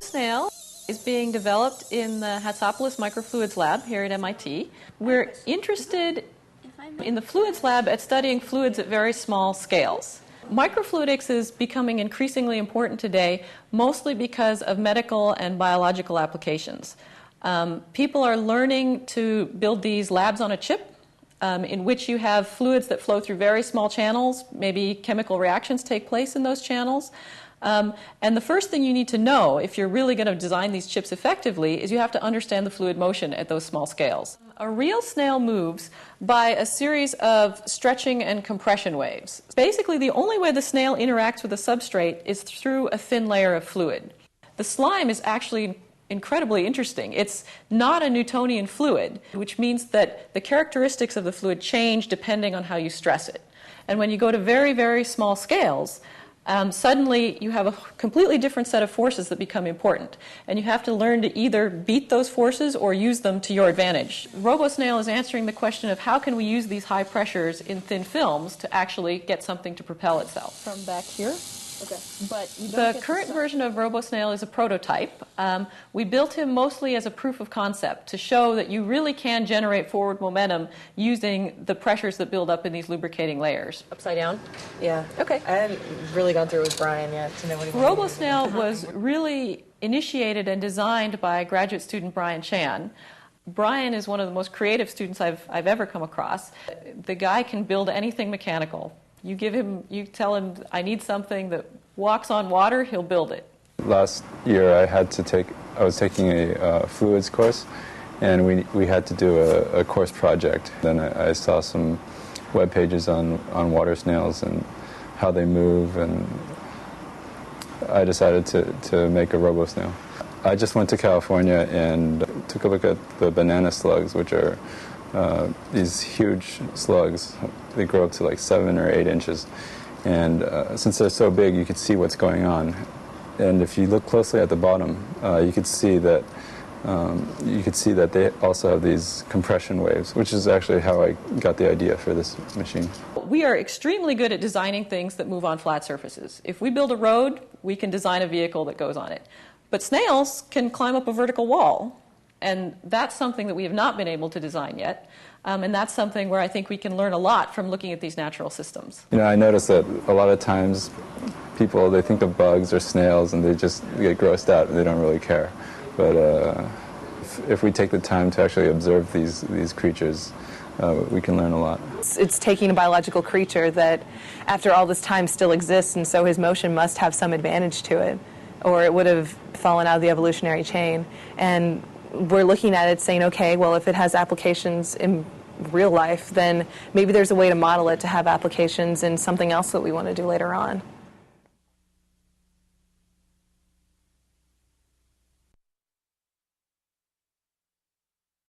Snail is being developed in the Hatsopoulos Microfluids Lab here at MIT. We're interested in the fluids lab at studying fluids at very small scales. Microfluidics is becoming increasingly important today, mostly because of medical and biological applications. People are learning to build these labs on a chip in which you have fluids that flow through very small channels. Maybe chemical reactions take place in those channels. And the first thing you need to know if you're really going to design these chips effectively is you have to understand the fluid motion at those small scales. A real snail moves by a series of stretching and compression waves. Basically, the only way the snail interacts with a substrate is through a thin layer of fluid. The slime is actually incredibly interesting. It's not a Newtonian fluid, which means that the characteristics of the fluid change depending on how you stress it. And when you go to very, very small scales, suddenly you have a completely different set of forces that become important. And you have to learn to either beat those forces or use them to your advantage. RoboSnail is answering the question of how can we use these high pressures in thin films to actually get something to propel itself. From back here? Okay. But the current version of RoboSnail is a prototype. We built him mostly as a proof of concept to show that you really can generate forward momentum using the pressures that build up in these lubricating layers. Upside down? Yeah. Okay. I haven't really gone through it with Brian yet to know what he RoboSnail was really initiated and designed by graduate student Brian Chan. Brian is one of the most creative students I've ever come across. The guy can build anything mechanical. You tell him, I need something that walks on water, he'll build it. Last year I was taking a fluids course, and we had to do a course project. Then I saw some web pages on water snails and how they move, and I decided to make a RoboSnail. I just went to California and took a look at the banana slugs, which are these huge slugs. They grow up to like 7 or 8 inches, and since they're so big, you could see what's going on. And if you look closely at the bottom, you could see that they also have these compression waves, which is actually how I got the idea for this machine. We are extremely good at designing things that move on flat surfaces. If we build a road, we can design a vehicle that goes on it. But snails can climb up a vertical wall. And that's something that we have not been able to design yet. And that's something where I think we can learn a lot from looking at these natural systems. You know, I notice that a lot of times people, they think of bugs or snails and they just get grossed out and they don't really care. But if we take the time to actually observe these creatures, we can learn a lot. It's taking a biological creature that after all this time still exists, and so his motion must have some advantage to it, or it would have fallen out of the evolutionary chain. And we're looking at it saying, okay, well, if it has applications in real life, then maybe there's a way to model it to have applications in something else that we want to do later on.